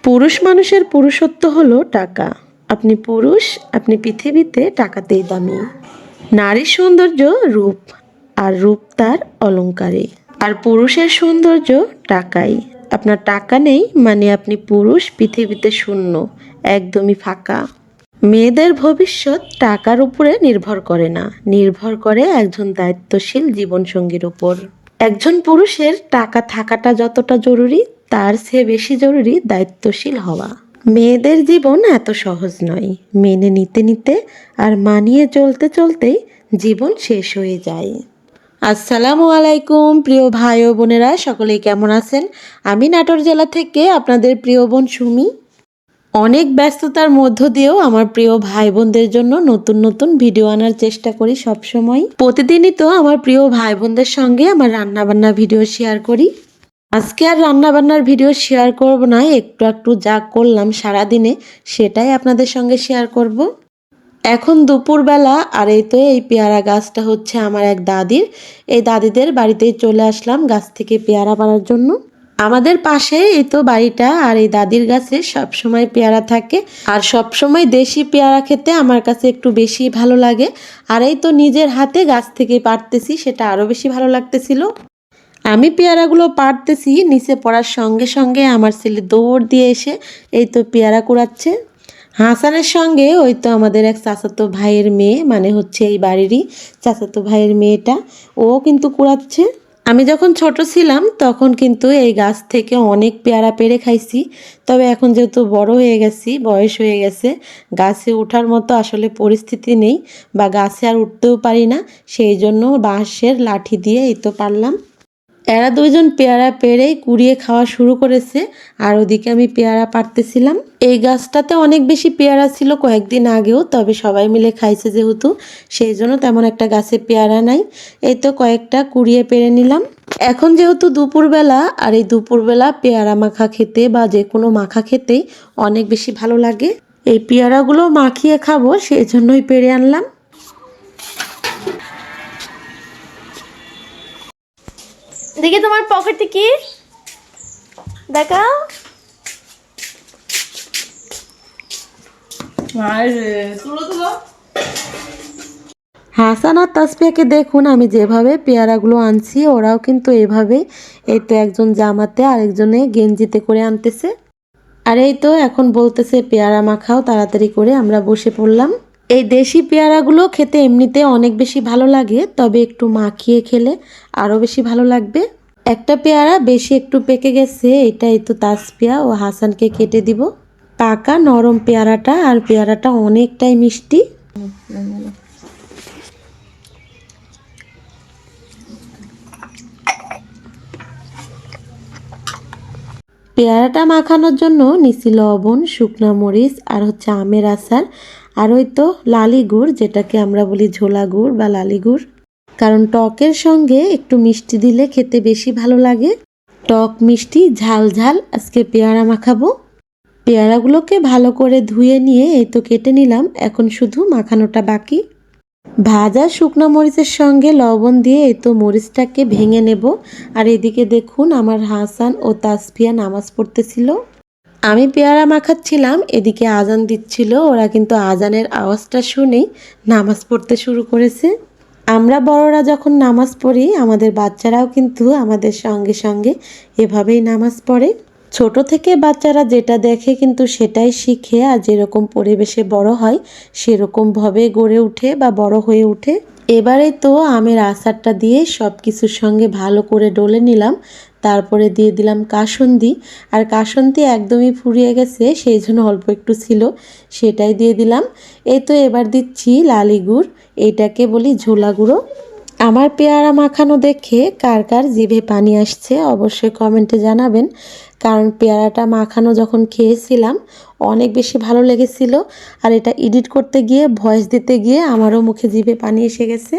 পুরুষ মানুষের পুরুষত্ব হলো টাকা। আপনি পুরুষ, আপনি পৃথিবীতে টাকাতেই দামি। নারীর সৌন্দর্য রূপ, আর রূপ তার অলংকারে। আর পুরুষের সৌন্দর্য টাকাই। আপনার টাকা নেই মানে আপনি পুরুষ, পৃথিবীতে শূন্য, একদমই ফাঁকা। মেয়েদের ভবিষ্যৎ টাকার উপরে নির্ভর করে না, নির্ভর করে একজন দায়িত্বশীল জীবনসঙ্গীর উপর। একজন পুরুষের টাকা থাকাটা যতটা জরুরি, তার চেয়ে বেশি জরুরি দায়িত্বশীল হওয়া। মেয়েদের জীবন এত সহজ নয়। মেনে নিতে নিতে আর মানিয়ে চলতে চলতেই জীবন শেষ হয়ে যায়। আসসালামু আলাইকুম প্রিয় ভাই ও বোনেরা, সকলেই কেমন আছেন? আমি নাটোর জেলা থেকে আপনাদের প্রিয় বোন সুমি। অনেক ব্যস্ততার মধ্য দিয়েও আমার প্রিয় ভাই বোনদের জন্য নতুন নতুন ভিডিও আনার চেষ্টা করি সবসময়। প্রতিদিনই তো আমার প্রিয় ভাই বোনদের সঙ্গে আমার রান্নাবান্না ভিডিও শেয়ার করি। আজকে আর রান্নাবান্নার ভিডিও শেয়ার করব না, একটু একটু যা করলাম সারাদিনে সেটাই আপনাদের সঙ্গে শেয়ার করব। এখন দুপুরবেলা, আর এই তো এই পেয়ারা গাছটা হচ্ছে আমার এক দাদির। এই দাদিদের বাড়িতেই চলে আসলাম গাছ থেকে পেয়ারা পাড়ার জন্য। আমাদের পাশে এই তো বাড়িটা, আর এই দাদির গাছে সবসময় পেয়ারা থাকে, আর সবসময় দেশি পেয়ারা খেতে আমার কাছে একটু বেশি ভালো লাগে। আর এই তো নিজের হাতে গাছ থেকে পাড়তেছি, সেটা আরও বেশি ভালো লাগতেছিল। আমি পেয়ারাগুলো পাড়তেছি, নিচে পড়ার সঙ্গে সঙ্গে আমার ছেলে দৌড় দিয়ে এসে এই তো পেয়ারা কুড়াচ্ছে। হাসানের সঙ্গে ওই তো আমাদের এক চাচাতো ভাইয়ের মেয়ে, মানে হচ্ছে এই বাড়িরই চাচাতো ভাইয়ের মেয়েটা, ও কিন্তু কুড়াচ্ছে। আমি যখন ছোট ছিলাম তখন কিন্তু এই গাছ থেকে অনেক পেয়ারা পেড়ে খাইছি। তবে এখন যেহেতু বড় হয়ে গেছি, বয়স হয়ে গেছে, গাছে ওঠার মতো আসলে পরিস্থিতি নেই, বা গাছে আর উঠতেও পারি না, সেই জন্য বাঁশের লাঠি দিয়ে এই তো পারলাম। এরা দুইজন পেয়ারা পেড়েই কুড়িয়ে খাওয়া শুরু করেছে, আর ওদিকে আমি পেয়ারা পাড়তেছিলাম। এই গাছটাতে অনেক বেশি পেয়ারা ছিল কয়েকদিন আগেও, তবে সবাই মিলে খাইছে যেহেতু, সেই জন্য তেমন একটা গাছে পেয়ারা নাই। এই তো কয়েকটা কুড়িয়ে পেড়ে নিলাম। এখন যেহেতু দুপুরবেলা, আর এই দুপুরবেলা পেয়ারা মাখা খেতে বা যে কোনো মাখা খেতেই অনেক বেশি ভালো লাগে। এই পেয়ারাগুলো মাখিয়ে খাবো, সেই জন্যই পেড়ে আনলাম। দেখি তোমার পকেটে কি, দেখাও। হাসান আর তাসফিয়াকে দেখুন, আমি যেভাবে পেয়ারাগুলো আনছি ওরাও কিন্তু এভাবেই, এই তো একজন জামাতে আরেকজনে গেঞ্জিতে করে আনতেছে। আর এই তো এখন বলতেছে পেয়ারা মাখাও তাড়াতাড়ি করে, আমরা বসে পড়লাম। এই দেশি পেয়ারাগুলো খেতে এমনিতে অনেক বেশি ভালো লাগে, তবে একটু মাখিয়ে খেলে আরও বেশি ভালো লাগবে। একটা পেয়ারা বেশি একটু পেকে গেছে, এটাই তো তাসফিয়া ও হাসানকে কেটে দিব। পাকা নরম পেয়ারাটা, আর পেয়ারাটা অনেকটাই মিষ্টি। পেয়ারাটা মাখানোর জন্য নিচি লবণ, শুকনা মরিচ, আর হচ্ছে আমের আচার, আর ওই তো লালি গুড়, যেটাকে আমরা বলি ঝোলা গুড় বা লালি গুড়। কারণ টকের সঙ্গে একটু মিষ্টি দিলে খেতে বেশি ভালো লাগে। টক মিষ্টি ঝাল ঝাল আজকে পেয়ারা মাখাবো। পেয়ারাগুলোকে ভালো করে ধুয়ে নিয়ে এই তো কেটে নিলাম, এখন শুধু মাখানোটা বাকি। ভাজা শুকনো মরিচের সঙ্গে লবণ দিয়ে এই তো মরিচটাকে ভেঙে নেব। আর এদিকে দেখুন আমার হাসান ও তাসফিয়া নামাজ পড়তেছিল, আমি পেয়ারা মাখাচ্ছিলাম, এদিকে আজান দিচ্ছিল। ওরা কিন্তু আজানের আওয়াজটা শুনেই নামাজ পড়তে শুরু করেছে। আমরা বড়রা যখন নামাজ পড়ি, আমাদের বাচ্চারাও কিন্তু আমাদের সঙ্গে সঙ্গে এভাবেই নামাজ পড়ে। ছোট থেকে বাচ্চারা যেটা দেখে কিন্তু সেটাই শিখে, আর যেরকম পরিবেশে বড় হয় সেরকমভাবে গড়ে ওঠে বা বড় হয়ে ওঠে। এবারে তো আমের আচারটা দিয়ে সব কিছুর সঙ্গে ভালো করে ডলে নিলাম, তারপরে দিয়ে দিলাম কাসুন্দি। আর কাসুন্দি একদমই ফুরিয়ে গেছে, সেই জন্য অল্প একটু ছিল, সেটাই দিয়ে দিলাম। এই তো এবার দিচ্ছি লালি গুড়, এটাকে বলি ঝোলা গুঁড়ো। আমার পেয়ারা মাখানো দেখে কার কার জিভে পানি আসছে অবশ্যই কমেন্টে জানাবেন, কারণ পেয়ারাটা মাখানো যখন খেয়েছিলাম অনেক বেশি ভালো লেগেছিল। আর এটা এডিট করতে গিয়ে, ভয়েস দিতে গিয়ে আমারও মুখে জিভে পানি এসে গেছে।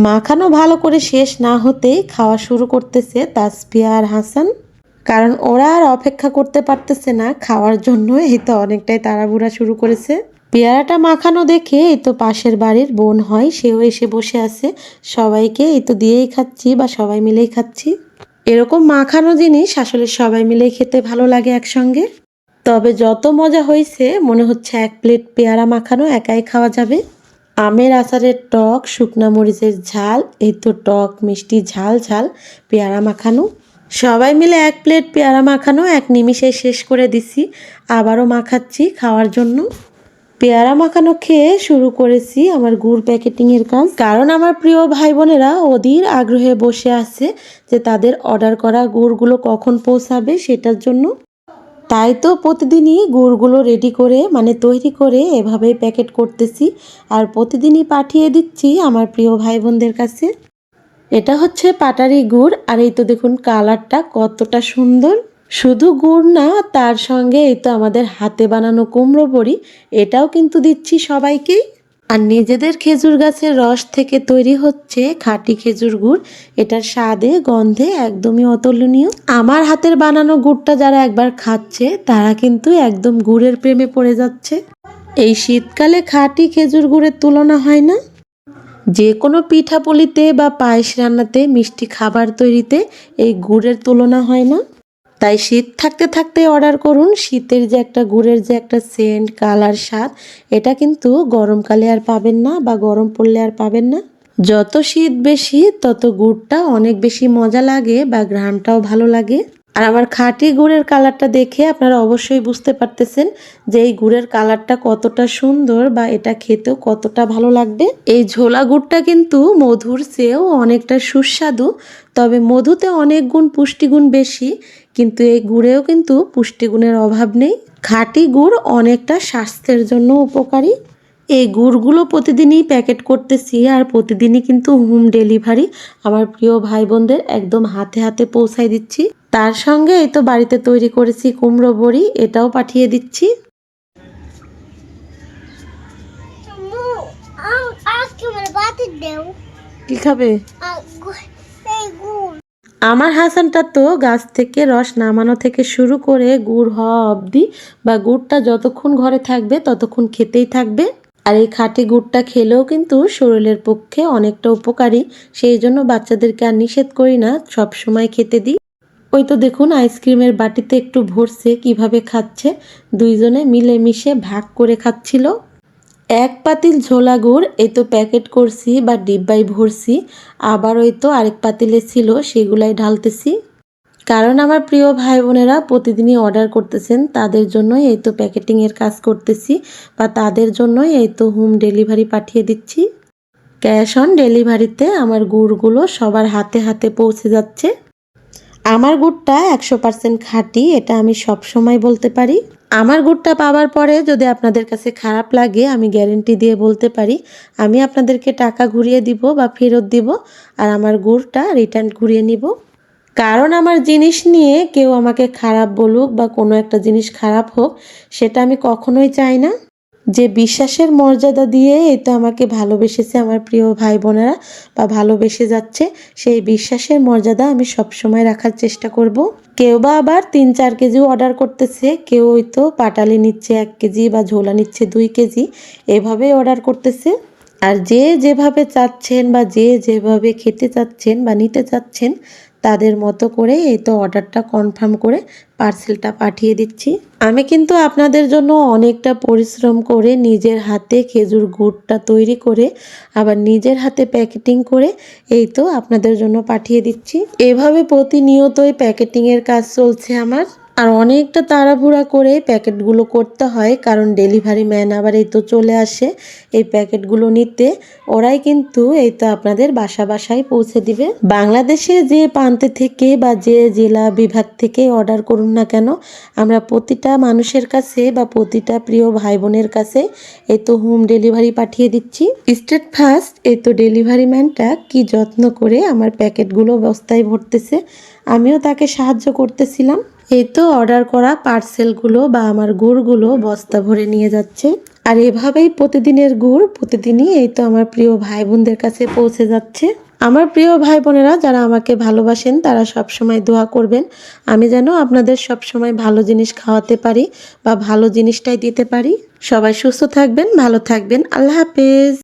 মাখানো ভালো করে শেষ না হতেই খাওয়া শুরু করতেছে তাসফিয়া আর হাসান, কারণ ওরা আর অপেক্ষা করতে পারতেছে না খাওয়ার জন্য। এই তো অনেকটাই তাড়াহুড়া শুরু করেছে। পেয়ারাটা মাখানো দেখে এই তো পাশের বাড়ির বোন হয়, সেও এসে বসে আছে। সবাইকে এই তো দিয়েই খাচ্ছি, বা সবাই মিলেই খাচ্ছি। এরকম মাখানো জিনিস আসলে সবাই মিলেই খেতে ভালো লাগে একসঙ্গে। তবে যত মজা হয়েছে মনে হচ্ছে 1 প্লেট পেয়ারা মাখানো একাই খাওয়া যাবে। আমের আচারের টক, শুকনা মরিচের ঝাল, এই তো টক মিষ্টি ঝাল ঝাল পেয়ারা মাখানো। সবাই মিলে 1 প্লেট পেয়ারা মাখানো 1 নিমিষে শেষ করে দিছি। আবারও মাখাচ্ছি খাওয়ার জন্য। পেয়ারা মাখানো খেয়ে শুরু করেছি আমার গুড় প্যাকেটিংয়ের কাজ, কারণ আমার প্রিয় ভাই বোনেরা অধীর আগ্রহে বসে আছে যে তাদের অর্ডার করা গুড়গুলো কখন পৌঁছাবে সেটার জন্য। তাই তো প্রতিদিনই গুড়গুলো রেডি করে মানে তৈরি করে এভাবেই প্যাকেট করতেছি আর প্রতিদিনই পাঠিয়ে দিচ্ছি আমার প্রিয় ভাই বোনদের কাছে। এটা হচ্ছে পাটারি গুড়, আর এই তো দেখুন কালারটা কতটা সুন্দর। শুধু গুড় না, তার সঙ্গে এই তো আমাদের হাতে বানানো কুমড়ো বড়ি, এটাও কিন্তু দিচ্ছি সবাইকেই। আর নিজেদের খেজুর গাছের রস থেকে তৈরি হচ্ছে খাঁটি খেজুর গুড়। এটার স্বাদে গন্ধে একদমই অতুলনীয়। আমার হাতের বানানো গুড়টা যারা একবার খাচ্ছে তারা কিন্তু একদম গুড়ের প্রেমে পড়ে যাচ্ছে। এই শীতকালে খাঁটি খেজুর গুড়ের তুলনা হয় না। যে কোনো পিঠাপুলিতে বা পায়েস রান্নাতে, মিষ্টি খাবার তৈরিতে এই গুড়ের তুলনা হয় না। তাই শীত থাকতে থাকতে অর্ডার করুন। শীতের যে একটা গুড়ের যে একটা সেন্ট, কালার, স্বাদ, এটা কিন্তু গরমকালে আর পাবেন না বা গরম পড়লে আর পাবেন না। যত শীত বেশি তত গুড়টা অনেক বেশি মজা লাগে বা ঘ্রাণটাও ভালো লাগে। আর আমার খাঁটি গুড়ের কালারটা দেখে আপনারা অবশ্যই বুঝতে পারতেছেন যে এই গুড়ের কালারটা কতটা সুন্দর বা এটা খেতেও কতটা ভালো লাগবে। এই ঝোলা গুড়টা কিন্তু মধুর চেয়েও অনেকটা সুস্বাদু, তবে মধুতে অনেক গুণ পুষ্টিগুণ বেশি, কিন্তু এই গুড়েও কিন্তু পুষ্টিগুণের অভাব নেই। খাঁটি গুড় অনেকটা স্বাস্থ্যের জন্য উপকারী। এই গুড়গুলো প্রতিদিনই প্যাকেট করতেছি আর প্রতিদিনই কিন্তু হোম ডেলিভারি আমার প্রিয় ভাই বোনদের একদম হাতে হাতে পৌঁছায় দিচ্ছি। তার সঙ্গে এই তো বাড়িতে তৈরি করেছি কুমড়ো বড়ি, এটাও পাঠিয়ে দিচ্ছি। কি খাবে? আমার হাসানটা তো গাছ থেকে রস নামানো থেকে শুরু করে গুড় হওয়া অবধি বা গুড়টা যতক্ষণ ঘরে থাকবে ততক্ষণ খেতেই থাকবে। আর এই খাঁটি গুড়টা খেলেও কিন্তু শরীরের পক্ষে অনেকটা উপকারী, সেই জন্য বাচ্চাদেরকে আর নিষেধ করি না, সব সময় খেতে দিই। ওই তো দেখুন আইসক্রিমের বাটিতে একটু ভরছে, কিভাবে খাচ্ছে, দুইজনে মিলেমিশে ভাগ করে খাচ্ছিল। 1 পাতিল ঝোলা গুড় এই তো প্যাকেট করছি বা ডিব্বায় ভরছি, আবার ওই তো আরেক পাতিলে ছিল সেগুলাই ঢালতেছি। কারণ আমার প্রিয় ভাই বোনেরা প্রতিদিনই অর্ডার করতেছেন, তাদের জন্যই এই তো প্যাকেটিংয়ের কাজ করতেছি বা তাদের জন্যই এই তো হোম ডেলিভারি পাঠিয়ে দিচ্ছি। ক্যাশ অন ডেলিভারিতে আমার গুড়গুলো সবার হাতে হাতে পৌঁছে যাচ্ছে। আমার গুড়টা 100% খাঁটি, এটা আমি সব সময় বলতে পারি। আমার গুড়টা পাওয়ার পরে যদি আপনাদের কাছে খারাপ লাগে, আমি গ্যারেন্টি দিয়ে বলতে পারি আমি আপনাদেরকে টাকা ঘুরিয়ে দিব বা ফেরত দিব, আর আমার গুড়টা রিটার্ন ঘুরিয়ে নিব। কারণ আমার জিনিস নিয়ে কেউ আমাকে খারাপ বলুক বা কোনো একটা জিনিস খারাপ হোক, সেটা আমি কখনোই চাই না। যে বিশ্বাসের মর্যাদা দিয়ে এই তো আমাকে ভালোবেসেছে আমার প্রিয় ভাই বোনেরা বা ভালোবেসে যাচ্ছে, সেই বিশ্বাসের মর্যাদা আমি সবসময় রাখার চেষ্টা করব। কেউ বা আবার 3-4 কেজিও অর্ডার করতেছে, কেউ ওই তো পাটালি নিচ্ছে 1 কেজি বা ঝোলা নিচ্ছে 2 কেজি, এভাবেই অর্ডার করতেছে। আর যে যেভাবে চাচ্ছেন বা যে যেভাবে খেতে চাচ্ছেন বা নিতে চাচ্ছেন তাদের মতো করে এই তো অর্ডারটা কনফার্ম করে পার্সেলটা পাঠিয়ে দিচ্ছি। আমি কিন্তু আপনাদের জন্য অনেকটা পরিশ্রম করে নিজের হাতে খেজুর গুড়টা তৈরি করে আবার নিজের হাতে প্যাকেটিং করে এই তো আপনাদের জন্য পাঠিয়ে দিচ্ছি। এভাবে প্রতিনিয়তই প্যাকেটিংয়ের কাজ চলছে আমার। আর অনেকটা তাড়াহুড়া করে প্যাকেটগুলো করতে হয়, কারণ ডেলিভারি ম্যান আবার এই তো চলে আসে এই প্যাকেটগুলো নিতে। ওরাই কিন্তু এই তো আপনাদের বাসায় পৌঁছে দিবে। বাংলাদেশে যে প্রান্তে থেকে বা যে জেলা বিভাগ থেকে অর্ডার করুন না কেন, আমরা প্রতিটা মানুষের কাছে বা প্রতিটা প্রিয় ভাই বোনের কাছে এই তো হোম ডেলিভারি পাঠিয়ে দিচ্ছি। স্টেট ফার্স্ট এই তো ডেলিভারি ম্যানটা কি যত্ন করে আমার প্যাকেটগুলো বস্তায় ভরতেছে, আমিও তাকে সাহায্য করতেছিলাম। এই তো অর্ডার করা পার্সেলগুলো বা আমার গুড়গুলো বস্তা ভরে নিয়ে যাচ্ছে। আর এভাবেই প্রতিদিনের গুড় প্রতিদিনই এই তো আমার প্রিয় ভাই বোনদের কাছে পৌঁছে যাচ্ছে। আমার প্রিয় ভাই বোনেরা যারা আমাকে ভালোবাসেন তারা সব সময় দোয়া করবেন আমি যেন আপনাদের সব সময় ভালো জিনিস খাওয়াতে পারি বা ভালো জিনিসটাই দিতে পারি। সবাই সুস্থ থাকবেন, ভালো থাকবেন। আল্লাহ হাফেজ।